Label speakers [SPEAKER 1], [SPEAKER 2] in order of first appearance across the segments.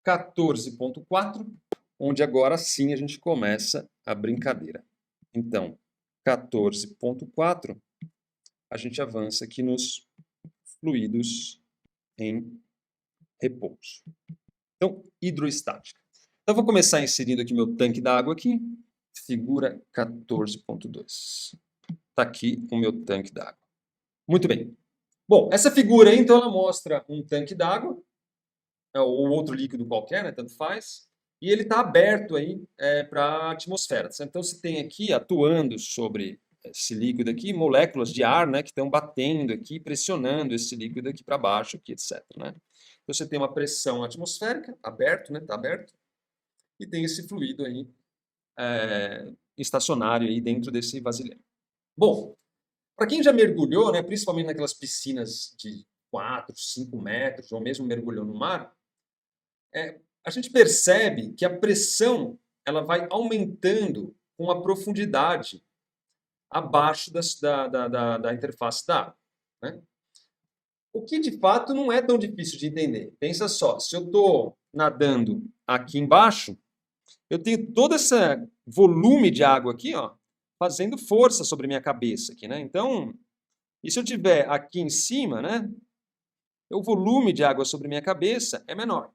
[SPEAKER 1] 14.4, onde agora sim a gente começa a brincadeira. Então, 14.4, a gente avança aqui nos fluidos em repouso. Então, hidroestática. Então, vou começar inserindo aqui meu tanque d'água aqui, figura 14.2. Está aqui o meu tanque d'água. Muito bem. Bom, essa figura aí, então, ela mostra um tanque d'água, ou outro líquido qualquer, né, tanto faz, e ele está aberto aí para a atmosfera. Então, você tem aqui, atuando sobre esse líquido aqui, moléculas de ar, né, que estão batendo aqui, pressionando esse líquido aqui para baixo, aqui, etc. Né? Então, você tem uma pressão atmosférica, aberto, né, está aberto, e tem esse fluido aí estacionário aí dentro desse vasilhame. Bom, para quem já mergulhou, né, principalmente naquelas piscinas de 4, 5 metros, ou mesmo mergulhou no mar, a gente percebe que a pressão ela vai aumentando com a profundidade abaixo da interface da água. Né? O que, de fato, não é tão difícil de entender. Pensa só, se eu estou nadando aqui embaixo, eu tenho todo esse volume de água aqui, ó, fazendo força sobre minha cabeça aqui, né? Então, e se eu tiver aqui em cima, né, o volume de água sobre minha cabeça é menor.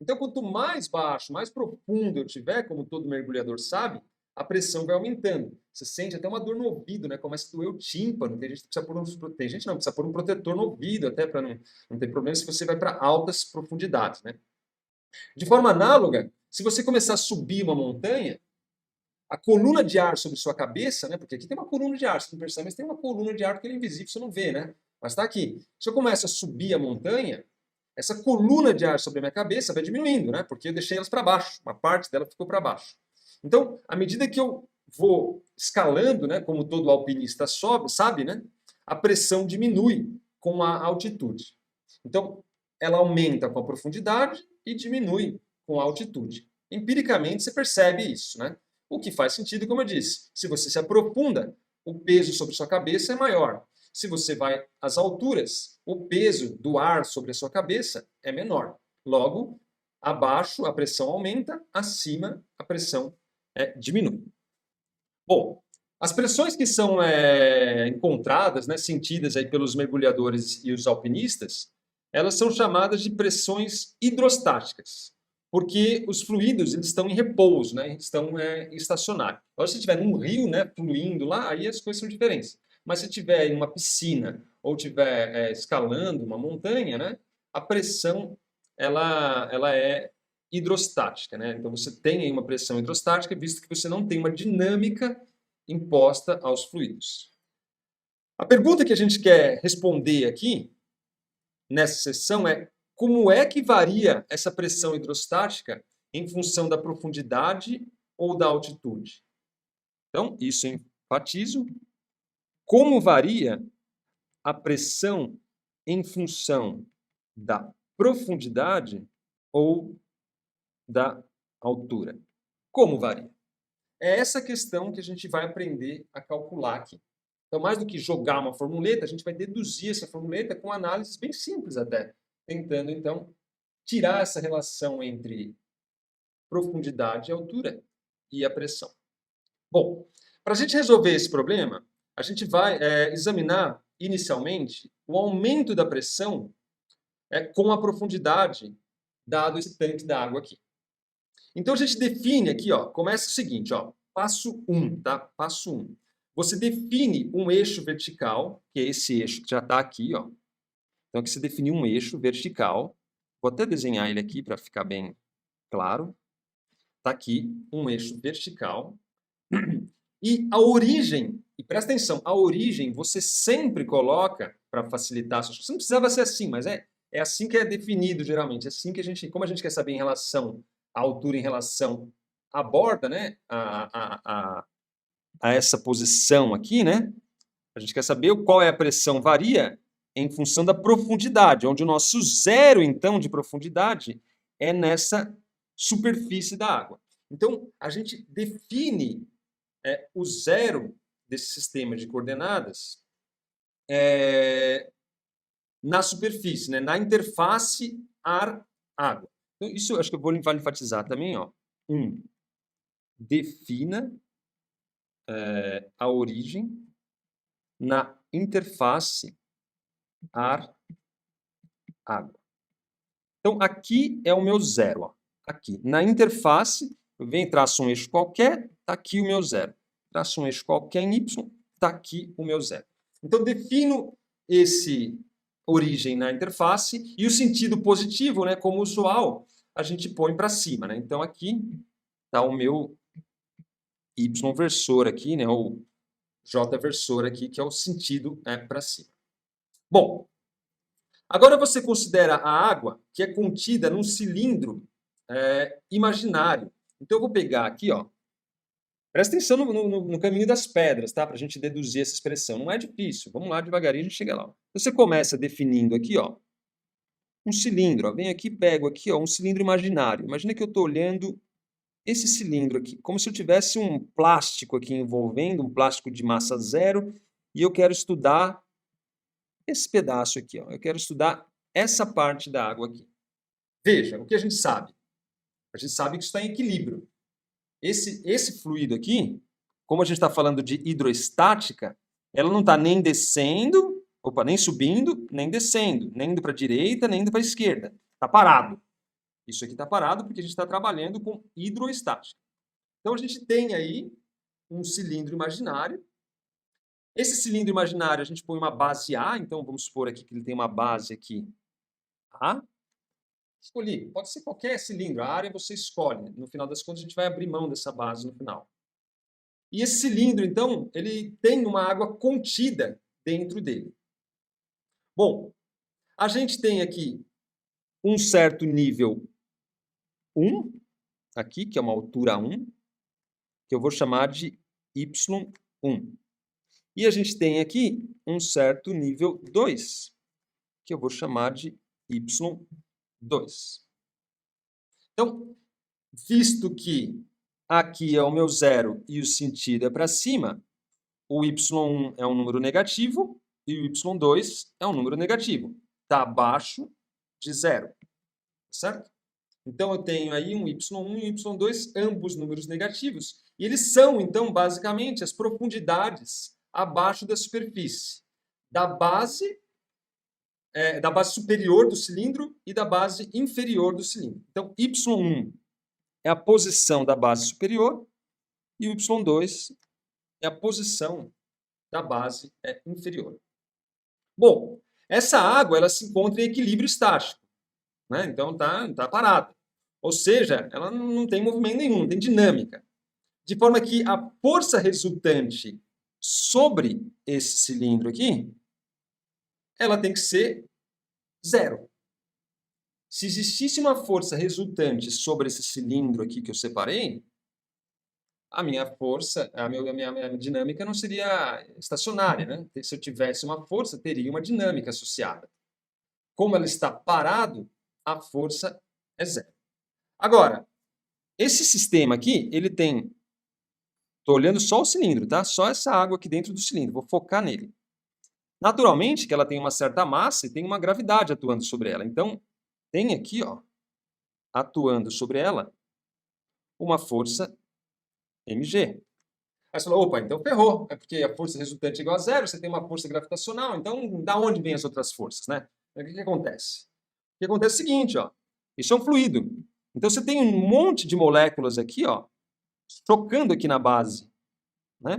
[SPEAKER 1] Então, quanto mais baixo, mais profundo eu tiver, como todo mergulhador sabe, a pressão vai aumentando. Você sente até uma dor no ouvido, né? Começa a doer o tímpano. Tem gente que precisa pôr um protetor no ouvido até para não ter problema se você vai para altas profundidades, né? De forma análoga, se você começar a subir uma montanha, a coluna de ar sobre sua cabeça, né? Porque aqui tem uma coluna de ar, você não percebe, mas tem uma coluna de ar que é invisível, você não vê, né? Mas está aqui. Se eu começo a subir a montanha, essa coluna de ar sobre a minha cabeça vai diminuindo, né? Porque eu deixei elas para baixo, uma parte dela ficou para baixo. Então, à medida que eu vou escalando, né, como todo alpinista sabe, né, a pressão diminui com a altitude. Então, ela aumenta com a profundidade e diminui com a altitude. Empiricamente, você percebe isso, né? O que faz sentido, como eu disse, se você se aprofunda, o peso sobre sua cabeça é maior. Se você vai às alturas, o peso do ar sobre a sua cabeça é menor. Logo, abaixo a pressão aumenta, acima a pressão diminui. Bom, as pressões que são encontradas, né, sentidas aí pelos mergulhadores e os alpinistas, elas são chamadas de pressões hidrostáticas, porque os fluidos eles estão em repouso, né, estão estacionários. Agora, se estiver num rio, né, fluindo lá, aí as coisas são diferentes. Mas se estiver em uma piscina ou estiver escalando uma montanha, né, a pressão ela é hidrostática, né? Então você tem aí uma pressão hidrostática, visto que você não tem uma dinâmica imposta aos fluidos. A pergunta que a gente quer responder aqui, nessa sessão, é como é que varia essa pressão hidrostática em função da profundidade ou da altitude? Então, isso eu enfatizo. Como varia a pressão em função da profundidade ou da altura? Como varia? É essa questão que a gente vai aprender a calcular aqui. Então, mais do que jogar uma formuleta, a gente vai deduzir essa formuleta com análises bem simples até, tentando, então, tirar essa relação entre profundidade e altura e a pressão. Bom, para a gente resolver esse problema, a gente vai examinar, inicialmente, o aumento da pressão com a profundidade, dado esse tanque d'água aqui. Então, a gente define aqui, ó, começa o seguinte, ó, passo 1, tá? Passo 1. Você define um eixo vertical, que é esse eixo que já está aqui, ó. Então, aqui você definiu um eixo vertical. Vou até desenhar ele aqui para ficar bem claro. Está aqui um eixo vertical. E a origem, e presta atenção, a origem você sempre coloca, para facilitar, você não precisava ser assim, mas é assim que é definido geralmente, é assim que como a gente quer saber em relação à altura em relação à borda, né, a essa posição aqui, né, a gente quer saber qual é a pressão varia em função da profundidade, onde o nosso zero, então, de profundidade é nessa superfície da água. Então, a gente define o zero desse sistema de coordenadas na superfície, né? Na interface ar-água. Então, isso eu acho que eu vou enfatizar também, ó. Defina a origem na interface ar-água. Então, aqui é o meu zero. Ó. Aqui. Na interface, eu venho, traço um eixo qualquer, está aqui o meu zero. Traço um eixo qualquer em y, está aqui o meu zero. Então, defino esse origem na interface e o sentido positivo, né, como usual, a gente põe para cima. Né? Então, aqui está o meu y versor aqui, né, ou j versor aqui, que é o sentido para cima. Bom, agora você considera a água que é contida num cilindro imaginário. Então, eu vou pegar aqui, ó. Presta atenção no caminho das pedras, tá? Para a gente deduzir essa expressão. Não é difícil. Vamos lá, devagarinho, a gente chega lá. Você começa definindo aqui, ó, um cilindro. Ó. Vem aqui, pego aqui, ó, um cilindro imaginário. Imagina que eu estou olhando esse cilindro aqui, como se eu tivesse um plástico aqui envolvendo, um plástico de massa zero, e eu quero estudar esse pedaço aqui, ó. Eu quero estudar essa parte da água aqui. Veja, o que a gente sabe? A gente sabe que isso está em equilíbrio. Esse fluido aqui, como a gente está falando de hidroestática, ela não está nem descendo, nem subindo, nem descendo, nem indo para a direita, nem indo para a esquerda. Está parado. Isso aqui está parado porque a gente está trabalhando com hidroestática. Então, a gente tem aí um cilindro imaginário. Esse cilindro imaginário, a gente põe uma base A, então vamos supor aqui que ele tem uma base aqui A. Escolhi, pode ser qualquer cilindro, a área você escolhe. No final das contas, a gente vai abrir mão dessa base no final. E esse cilindro, então, ele tem uma água contida dentro dele. Bom, a gente tem aqui um certo nível 1, aqui, que é uma altura 1, que eu vou chamar de Y1. E a gente tem aqui um certo nível 2, que eu vou chamar de Y2. Então, visto que aqui é o meu zero e o sentido é para cima, o y1 é um número negativo e o y2 é um número negativo. Está abaixo de zero, certo? Então, eu tenho aí um y1 e um y2, ambos números negativos, e eles são, então, basicamente, as profundidades abaixo da superfície, da base superior do cilindro e da base inferior do cilindro. Então, y1 é a posição da base superior e o y2 é a posição da base inferior. Bom, essa água ela se encontra em equilíbrio estático, né? Então tá parada. Ou seja, ela não tem movimento nenhum, não tem dinâmica. De forma que a força resultante sobre esse cilindro aqui, ela tem que ser zero. Se existisse uma força resultante sobre esse cilindro aqui que eu separei, a minha força, a minha dinâmica não seria estacionária, né? Se eu tivesse uma força, teria uma dinâmica associada. Como ela está parado, a força é zero. Agora, esse sistema aqui, ele tem... Estou olhando só o cilindro, tá? Só essa água aqui dentro do cilindro. Vou focar nele. Naturalmente que ela tem uma certa massa e tem uma gravidade atuando sobre ela. Então, tem aqui, ó, atuando sobre ela, uma força mg. Aí você falou, opa, então ferrou. É porque a força resultante é igual a zero, você tem uma força gravitacional, então da onde vêm as outras forças, né? O que acontece? O que acontece é o seguinte, ó, isso é um fluido. Então você tem um monte de moléculas aqui, ó, chocando aqui na base, né?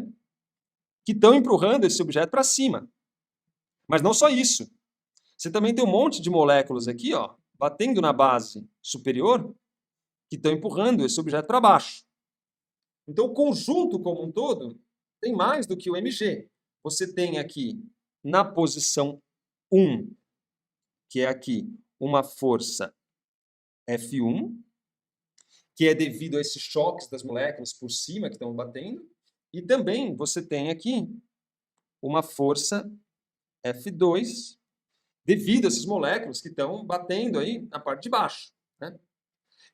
[SPEAKER 1] Que estão empurrando esse objeto para cima. Mas não só isso. Você também tem um monte de moléculas aqui, ó, batendo na base superior, que estão empurrando esse objeto para baixo. Então, o conjunto como um todo tem mais do que o mg. Você tem aqui, na posição 1, que é aqui, uma força F1, que é devido a esses choques das moléculas por cima que estão batendo. E também você tem aqui uma força F2, devido a essas moléculas que estão batendo aí na parte de baixo, né?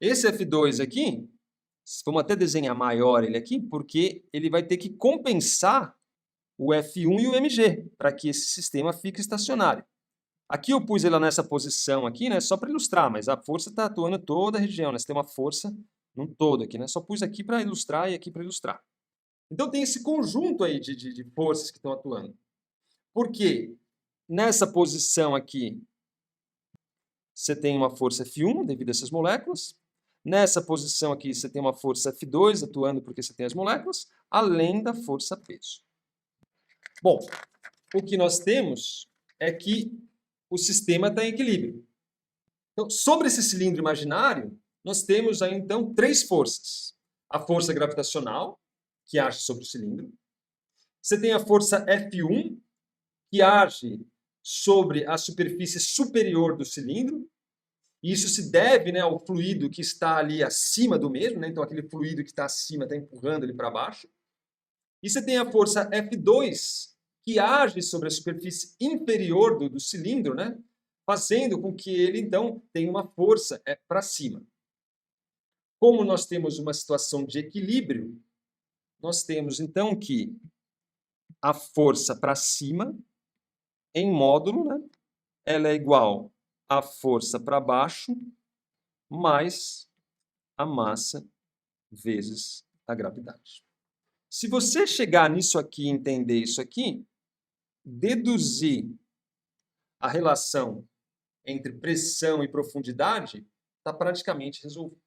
[SPEAKER 1] Esse F2 aqui, vamos até desenhar maior ele aqui, porque ele vai ter que compensar o F1 e o mg, para que esse sistema fique estacionário. Aqui eu pus ela nessa posição aqui, né, só para ilustrar, mas a força está atuando em toda a região, né? Você tem uma força num todo aqui, né? Só pus aqui para ilustrar e aqui para ilustrar. Então tem esse conjunto aí de forças que estão atuando. Por quê? Nessa posição aqui, você tem uma força F1 devido a essas moléculas. Nessa posição aqui, você tem uma força F2 atuando porque você tem as moléculas, além da força peso. Bom, o que nós temos é que o sistema está em equilíbrio. Então, sobre esse cilindro imaginário, nós temos aí, então, três forças. A força gravitacional, que age sobre o cilindro. Você tem a força F1, que age sobre a superfície superior do cilindro. E isso se deve, né, ao fluido que está ali acima do mesmo, né? Então aquele fluido que está acima está empurrando ele para baixo. E você tem a força F2, que age sobre a superfície inferior do cilindro, né? Fazendo com que ele, então, tenha uma força para cima. Como nós temos uma situação de equilíbrio, nós temos, então, que a força para cima, em módulo, né? Ela é igual à força para baixo mais a massa vezes a gravidade. Se você chegar nisso aqui e entender isso aqui, deduzir a relação entre pressão e profundidade está praticamente resolvido.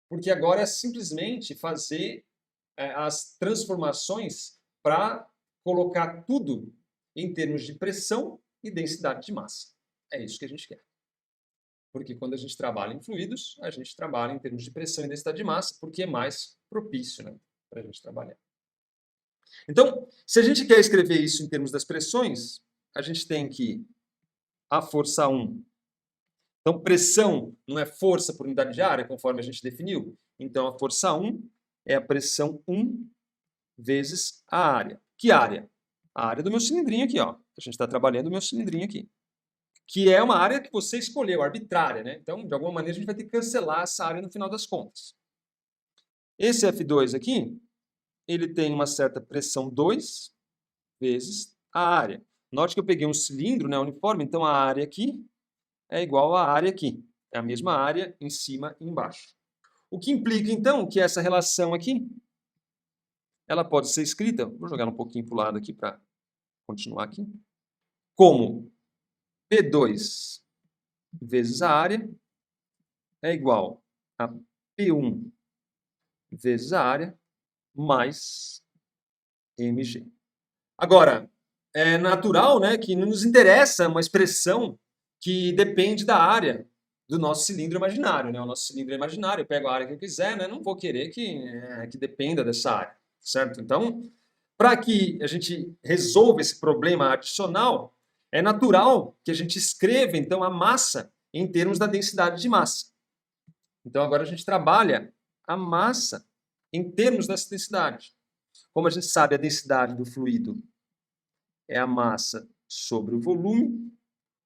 [SPEAKER 1] Porque agora é simplesmente fazer as transformações para colocar tudo em termos de pressão e densidade de massa. É isso que a gente quer. Porque quando a gente trabalha em fluidos, a gente trabalha em termos de pressão e densidade de massa, porque é mais propício, né, para a gente trabalhar. Então, se a gente quer escrever isso em termos das pressões, a gente tem que a força 1. Então, pressão não é força por unidade de área, conforme a gente definiu. Então, a força 1 é a pressão 1 vezes a área. Que área? A área do meu cilindrinho aqui, ó. A gente está trabalhando o meu cilindrinho aqui. Que é uma área que você escolheu, arbitrária, né? Então, de alguma maneira, a gente vai ter que cancelar essa área no final das contas. Esse F2 aqui, ele tem uma certa pressão 2 vezes a área. Note que eu peguei um cilindro, né, uniforme, então a área aqui é igual à área aqui. É a mesma área em cima e embaixo. O que implica, então, que essa relação aqui, ela pode ser escrita, vou jogar um pouquinho para o lado aqui para continuar aqui, como P2 vezes a área é igual a P1 vezes a área mais mg. Agora, é natural, né, que não nos interessa uma expressão que depende da área do nosso cilindro imaginário, né? O nosso cilindro é imaginário, eu pego a área que eu quiser, né? Não vou querer que dependa dessa área, certo? Então, para que a gente resolva esse problema adicional, é natural que a gente escreva, então, a massa em termos da densidade de massa. Então, agora a gente trabalha a massa em termos dessa densidade. Como a gente sabe, a densidade do fluido é a massa sobre o volume,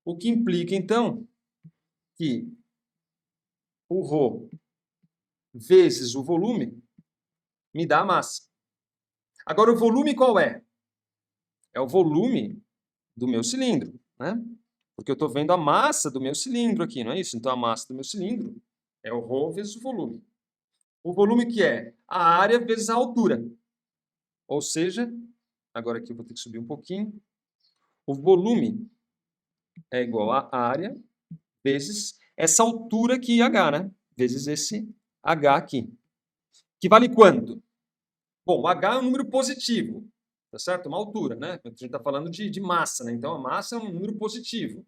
[SPEAKER 1] o que implica, então, que o ρ vezes o volume me dá a massa. Agora, o volume qual é? É o volume do meu cilindro, né? Porque eu estou vendo a massa do meu cilindro aqui, não é isso? Então, a massa do meu cilindro é o ρ vezes o volume. O volume que é a área vezes a altura. Ou seja, agora aqui eu vou ter que subir um pouquinho. O volume é igual a área vezes essa altura aqui, h, né? Vezes esse h aqui. Que vale quanto? Bom, o h é um número positivo, tá certo? Uma altura, né? A gente está falando de massa, né? Então, a massa é um número positivo.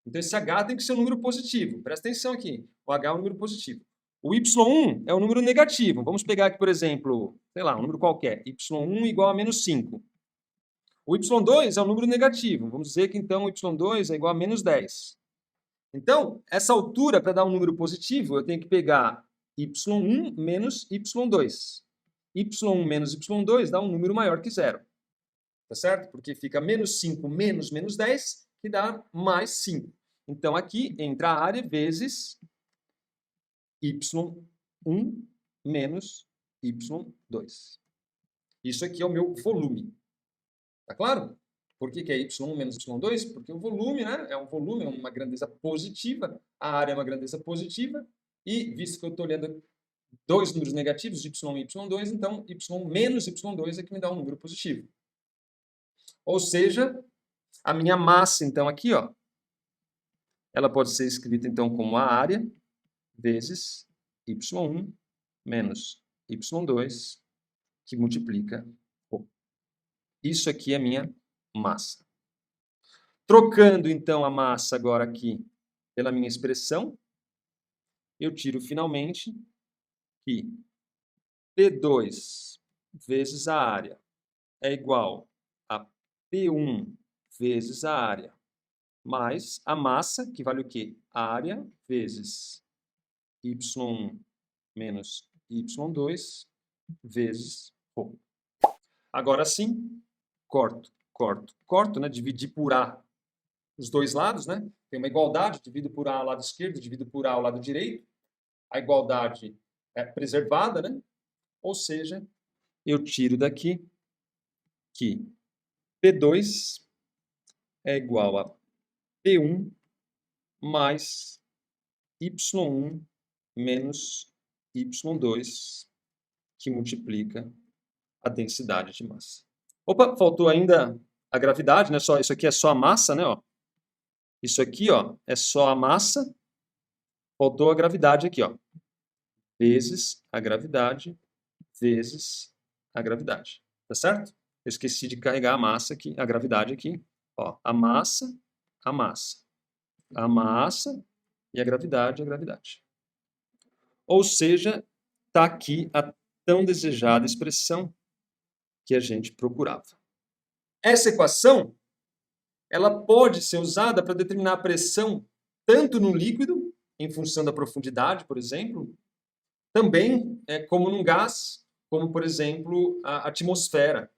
[SPEAKER 1] Então, esse h tem que ser um número positivo. Presta atenção aqui. O h é um número positivo. O y1 é um número negativo. Vamos pegar aqui, por exemplo, sei lá, um número qualquer. y1 igual a menos 5. O y2 é um número negativo. Vamos dizer que, então, o y2 é igual a menos 10. Então, essa altura, para dar um número positivo, eu tenho que pegar y1 menos y2. y1 menos y2 dá um número maior que zero. Tá certo? Porque fica menos 5 menos menos 10, que dá mais 5. Então, aqui entra a área vezes y1 menos y2. Isso aqui é o meu volume. Tá claro? Por que que é y1 menos y2? Porque o volume, né, é um volume, é uma grandeza positiva, a área é uma grandeza positiva, e visto que eu estou olhando dois números negativos, y1 e y2, então y menos y2 é que me dá um número positivo. Ou seja, a minha massa, então, aqui, ó, ela pode ser escrita, então, como a área vezes y1 menos y2, que multiplica ρ. Isso aqui é a minha massa. Trocando, então, a massa agora aqui pela minha expressão, eu tiro finalmente que P2 vezes a área é igual a P1 vezes a área mais a massa, que vale o quê? Área vezes y1 menos y2 vezes ρ. Agora sim, corto, né? Dividir por A os dois lados, né? Tem uma igualdade, divido por A ao lado esquerdo, divido por A ao lado direito. A igualdade é preservada, né? Ou seja, eu tiro daqui que P2 é igual a P1 mais Y1 menos Y2, que multiplica a densidade de massa. Opa, faltou ainda a gravidade, né? Isso aqui é só a massa, né? Ó. Isso aqui, ó, é só a massa. Faltou a gravidade aqui, ó. Vezes a gravidade, vezes a gravidade. Tá certo? Eu esqueci de carregar a massa aqui, a gravidade aqui. Ó, a massa, a massa. A massa e a gravidade, a gravidade. Ou seja, está aqui a tão desejada expressão que a gente procurava. Essa equação, ela pode ser usada para determinar a pressão tanto no líquido, em função da profundidade, por exemplo, também como num gás, como, por exemplo, a atmosfera,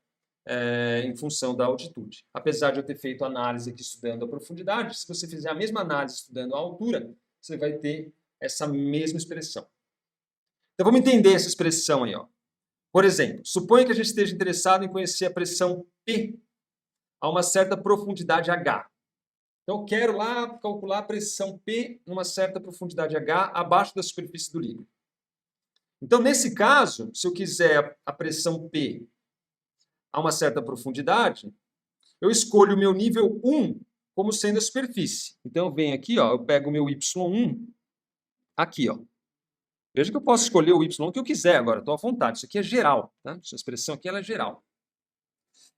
[SPEAKER 1] em função da altitude. Apesar de eu ter feito análise aqui estudando a profundidade, se você fizer a mesma análise estudando a altura, você vai ter essa mesma expressão. Então, vamos entender essa expressão aí, ó. Por exemplo, suponha que a gente esteja interessado em conhecer a pressão P a uma certa profundidade H. Então, eu quero lá calcular a pressão P numa certa profundidade H abaixo da superfície do líquido. Então, nesse caso, se eu quiser a pressão P a uma certa profundidade, eu escolho o meu nível 1 como sendo a superfície. Então, eu venho aqui, ó, eu pego o meu y1 aqui, ó. Veja que eu posso escolher o y que eu quiser agora, estou à vontade. Isso aqui é geral, tá? Essa expressão aqui ela é geral.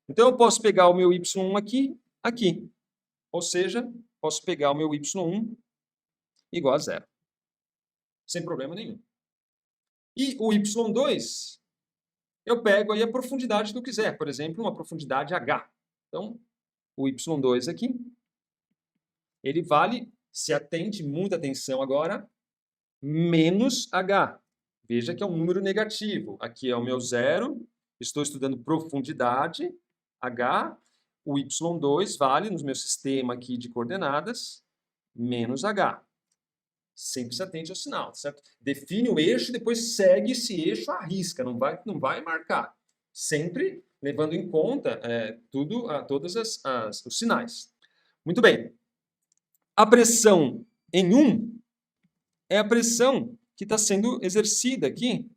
[SPEAKER 1] Então, eu posso pegar o meu y1 aqui, aqui. Ou seja, posso pegar o meu y1 igual a zero. Sem problema nenhum. E o y2, eu pego aí a profundidade que eu quiser. Por exemplo, uma profundidade h. Então, o y2 aqui, ele vale, se atente, muita atenção agora, menos h. Veja que é um número negativo. Aqui é o meu zero, estou estudando profundidade, h. O y2 vale, no meu sistema aqui de coordenadas, menos h. Sempre se atente ao sinal, certo? Define o eixo e depois segue esse eixo à risca, não vai marcar. Sempre levando em conta todos os sinais. Muito bem. A pressão em 1 é a pressão que está sendo exercida aqui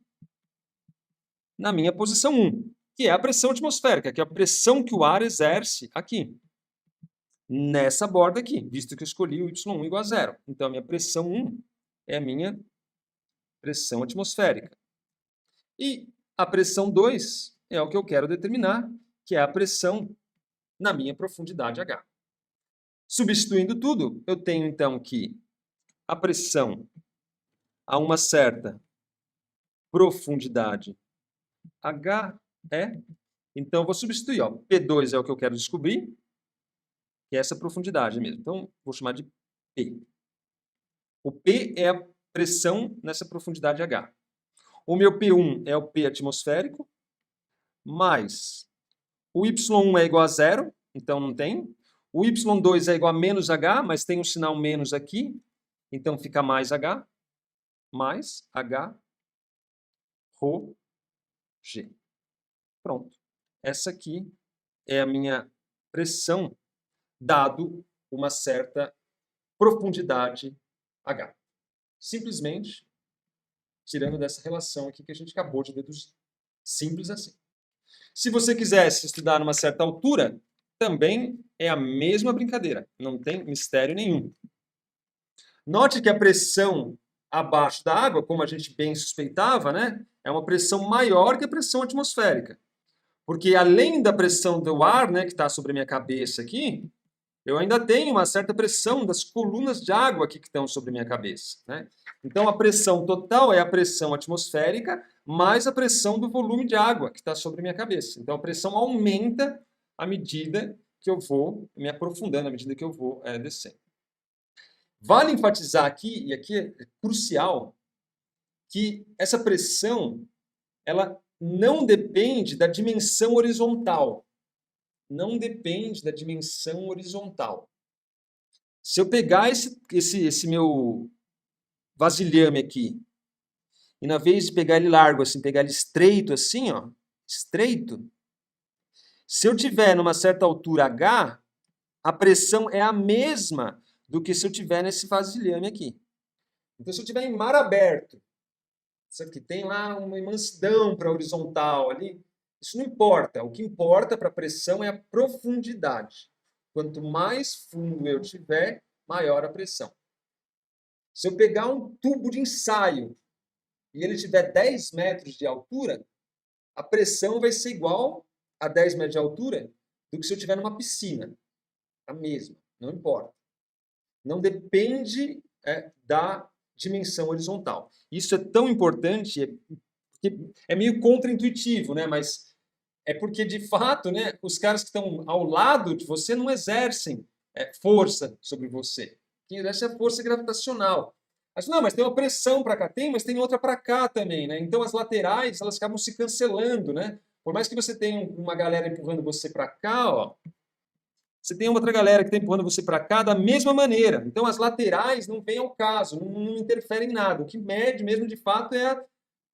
[SPEAKER 1] na minha posição 1, que é a pressão atmosférica, que é a pressão que o ar exerce aqui, nessa borda aqui, visto que eu escolhi o y1 igual a zero. Então, a minha pressão 1 é a minha pressão atmosférica. E a pressão 2 é o que eu quero determinar, que é a pressão na minha profundidade H. Substituindo tudo, eu tenho então que a pressão a uma certa profundidade H é... Então, eu vou substituir. Ó, P2 é o que eu quero descobrir, que é essa profundidade mesmo. Então, vou chamar de P. O P é a pressão nessa profundidade H. O meu P1 é o P atmosférico, mais o Y1 é igual a zero, então não tem. O Y2 é igual a menos H, mas tem um sinal menos aqui, então fica mais H, mais H, ρ, G. Pronto. Essa aqui é a minha pressão dado uma certa profundidade H. Simplesmente tirando dessa relação aqui que a gente acabou de deduzir. Simples assim. Se você quisesse estudar numa certa altura, também é a mesma brincadeira. Não tem mistério nenhum. Note que a pressão abaixo da água, como a gente bem suspeitava, né, é uma pressão maior que a pressão atmosférica. Porque além da pressão do ar, né, que está sobre a minha cabeça aqui, eu ainda tenho uma certa pressão das colunas de água aqui que estão sobre a minha cabeça, né? Então, a pressão total é a pressão atmosférica mais a pressão do volume de água que está sobre a minha cabeça. Então, a pressão aumenta à medida que eu vou me aprofundando, à medida que eu vou descendo. Vale enfatizar aqui, e aqui é crucial, que essa pressão ela não depende da dimensão horizontal. Não depende da dimensão horizontal. Se eu pegar esse meu vasilhame aqui, e na vez de pegar ele largo assim, pegar ele estreito assim, ó, estreito, se eu tiver numa certa altura H, a pressão é a mesma do que se eu tiver nesse vasilhame aqui. Então, se eu tiver em mar aberto, isso aqui tem lá uma imensidão para horizontal ali, isso não importa. O que importa para a pressão é a profundidade. Quanto mais fundo eu tiver, maior a pressão. Se eu pegar um tubo de ensaio e ele tiver 10 metros de altura, a pressão vai ser igual a 10 metros de altura do que se eu estiver numa piscina. A mesma, não importa. Não depende da dimensão horizontal. Isso é tão importante, é meio contraintuitivo, né? Mas é porque, de fato, né, os caras que estão ao lado de você não exercem força sobre você. Quem exerce é a força gravitacional. Mas, não, mas tem uma pressão para cá. Tem, mas tem outra para cá também, né? Então, as laterais, elas acabam se cancelando, né? Por mais que você tenha uma galera empurrando você para cá, ó, você tem outra galera que está empurrando você para cá da mesma maneira. Então, as laterais não vêm ao caso, não interferem em nada. O que mede mesmo, de fato, é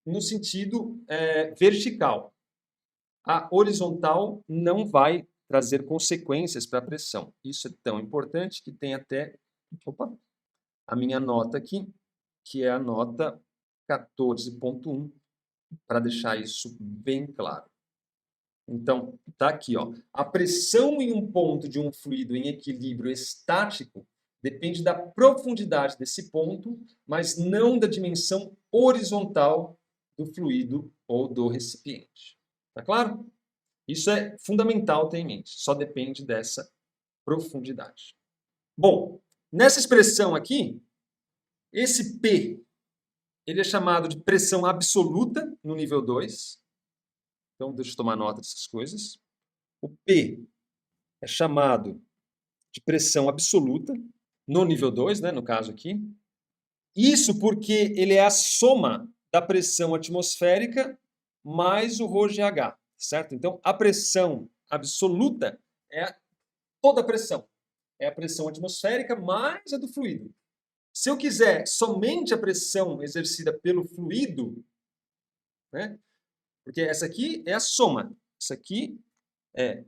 [SPEAKER 1] no sentido vertical. A horizontal não vai trazer consequências para a pressão. Isso é tão importante que tem até a minha nota aqui, que é a nota 14.1, para deixar isso bem claro. Então, está aqui, ó. A pressão em um ponto de um fluido em equilíbrio estático depende da profundidade desse ponto, mas não da dimensão horizontal do fluido ou do recipiente. Tá claro? Isso é fundamental ter em mente. Só depende dessa profundidade. Bom, nessa expressão aqui, esse P, ele é chamado de pressão absoluta no nível 2. Então, deixa eu tomar nota dessas coisas. O P é chamado de pressão absoluta no nível 2, né, no caso aqui. Isso porque ele é a soma da pressão atmosférica mais o ρGH, certo? Então, a pressão absoluta é toda a pressão. É a pressão atmosférica mais a do fluido. Se eu quiser somente a pressão exercida pelo fluido, né, porque essa aqui é a soma. Isso aqui é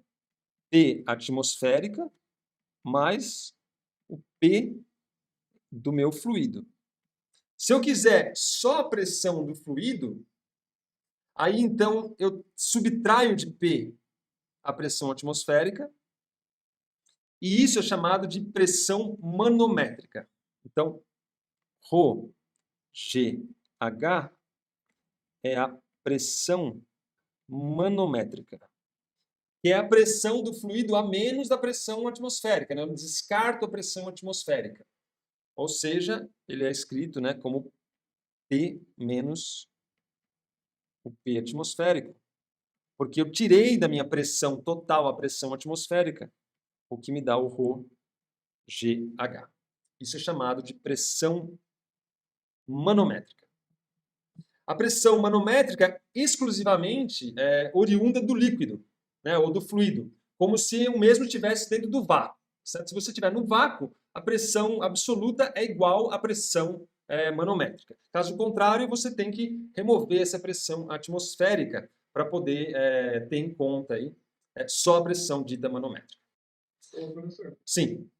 [SPEAKER 1] P atmosférica mais o P do meu fluido. Se eu quiser só a pressão do fluido, aí então eu subtraio de P a pressão atmosférica, e isso é chamado de pressão manométrica. Então, ρGH é a pressão manométrica, que é a pressão do fluido a menos da pressão atmosférica, né? Eu descarto a pressão atmosférica. Ou seja, ele é escrito, né, como P menos o P atmosférico. Porque eu tirei da minha pressão total a pressão atmosférica, o que me dá o ρGH. Isso é chamado de pressão manométrica. A pressão manométrica exclusivamente é oriunda do líquido, né, ou do fluido, como se o mesmo estivesse dentro do vácuo. Certo? Se você estiver no vácuo, a pressão absoluta é igual à pressão manométrica. Caso contrário, você tem que remover essa pressão atmosférica para poder ter em conta aí, só a pressão dita manométrica.
[SPEAKER 2] Ô, professor,
[SPEAKER 1] Sim.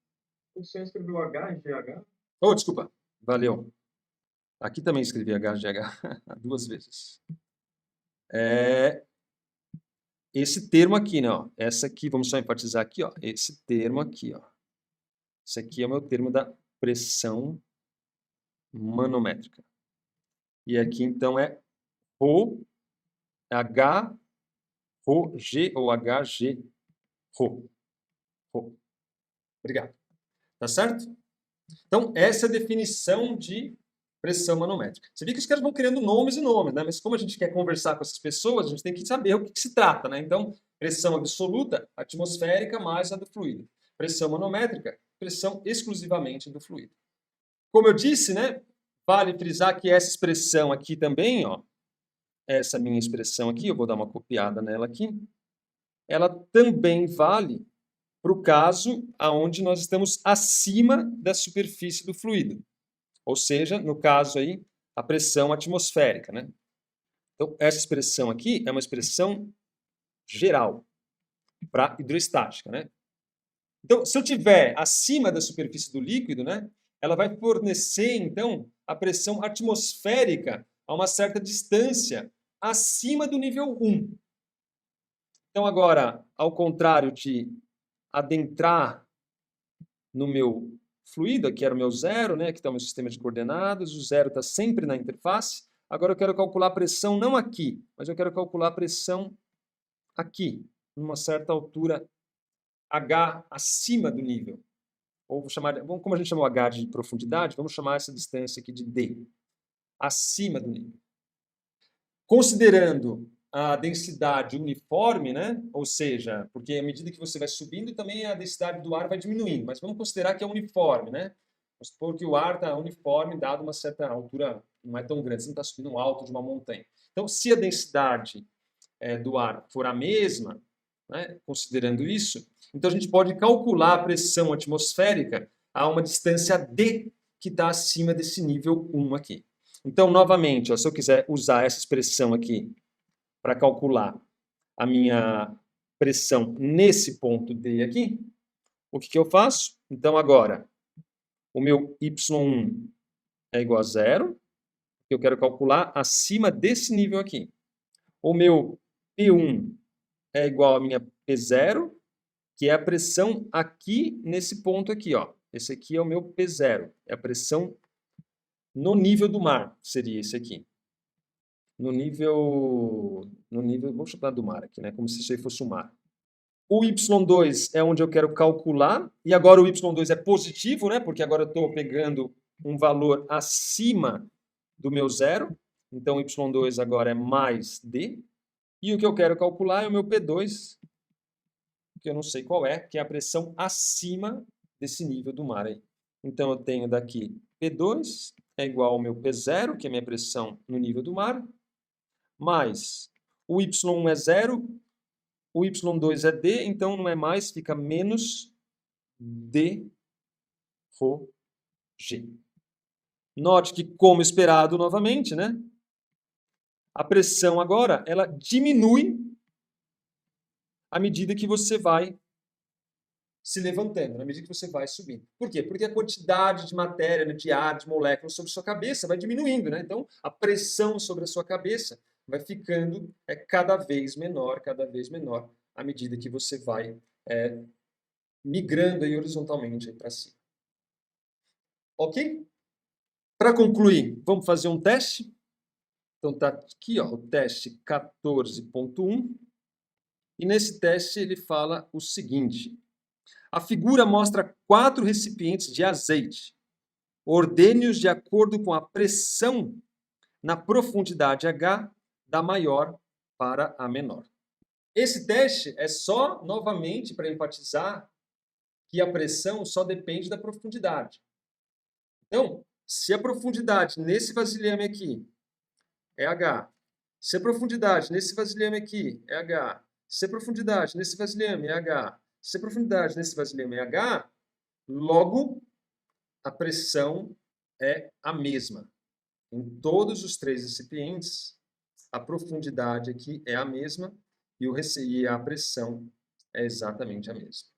[SPEAKER 2] o senhor escreveu H e GH?
[SPEAKER 1] Oh, desculpa. Valeu. Aqui também escrevi HGH 2 vezes. Esse termo aqui, né, ó, essa aqui, vamos só enfatizar aqui, ó, esse termo aqui, ó. Esse aqui é o meu termo da pressão manométrica. E aqui, então, é Rho, H, Rho, G ou HG, Rho. Rho. Obrigado. Tá certo? Então, essa é a definição de pressão manométrica. Você vê que os caras vão criando nomes e nomes, né? Mas como a gente quer conversar com essas pessoas, a gente tem que saber o que se trata, né? Então, pressão absoluta, atmosférica mais a do fluido. Pressão manométrica, pressão exclusivamente do fluido. Como eu disse, né? Vale frisar que essa expressão aqui também, ó, essa minha expressão aqui, eu vou dar uma copiada nela aqui, ela também vale para o caso onde nós estamos acima da superfície do fluido. Ou seja, no caso aí, a pressão atmosférica, né? Então, essa expressão aqui é uma expressão geral para hidroestática, né? Então, se eu tiver acima da superfície do líquido, né, ela vai fornecer, então, a pressão atmosférica a uma certa distância acima do nível 1. Então, agora, ao contrário de adentrar no meu fluido, aqui era o meu zero, né? Aqui está o meu sistema de coordenadas, o zero está sempre na interface. Agora eu quero calcular a pressão não aqui, mas eu quero calcular a pressão aqui, numa certa altura H acima do nível. Ou vou chamar, como a gente chamou H de profundidade, vamos chamar essa distância aqui de D, acima do nível. Considerando a densidade uniforme, né? Ou seja, porque à medida que você vai subindo, também a densidade do ar vai diminuindo, mas vamos considerar que é uniforme, né? Vamos supor que o ar está uniforme, dado uma certa altura, não é tão grande, você não está subindo no alto de uma montanha. Então, se a densidade do ar for a mesma, né, considerando isso, então a gente pode calcular a pressão atmosférica a uma distância D que está acima desse nível 1 aqui. Então, novamente, ó, se eu quiser usar essa expressão aqui para calcular a minha pressão nesse ponto D aqui, o que eu faço? Então, agora, o meu Y1 é igual a zero, eu quero calcular acima desse nível aqui. O meu P1 é igual a minha P0, que é a pressão aqui nesse ponto aqui, ó. Esse aqui é o meu P0, é a pressão no nível do mar, seria esse aqui. No nível, vamos chamar do mar aqui, né? Como se isso aí fosse o mar. O Y2 é onde eu quero calcular, e agora o Y2 é positivo, né? Porque agora eu estou pegando um valor acima do meu zero, então o Y2 agora é mais D, e o que eu quero calcular é o meu P2, que eu não sei qual é, que é a pressão acima desse nível do mar aí. Então eu tenho daqui P2 é igual ao meu P0, que é a minha pressão no nível do mar, mais o Y1 é zero, o Y2 é D, então não é mais, fica menos D Rho G. Note que, como esperado novamente, né, a pressão agora ela diminui à medida que você vai se levantando, na medida que você vai subindo. Por quê? Porque a quantidade de matéria, né, de ar, de moléculas sobre sua cabeça vai diminuindo, né? Então, a pressão sobre a sua cabeça vai ficando cada vez menor à medida que você vai migrando aí horizontalmente para cima. Ok? Para concluir, vamos fazer um teste. Então, está aqui ó, o teste 14.1. E nesse teste ele fala o seguinte. A figura mostra 4 recipientes de azeite. Ordene-os de acordo com a pressão na profundidade H, da maior para a menor. Esse teste é só, novamente, para enfatizar que a pressão só depende da profundidade. Então, se a profundidade nesse vasilhame aqui é H, se a profundidade nesse vasilhame aqui é H, se a profundidade nesse vasilhame é H, se a profundidade nesse vasilhame é H, logo a pressão é a mesma. Em todos os 3 recipientes, a profundidade aqui é a mesma e a pressão é exatamente a mesma.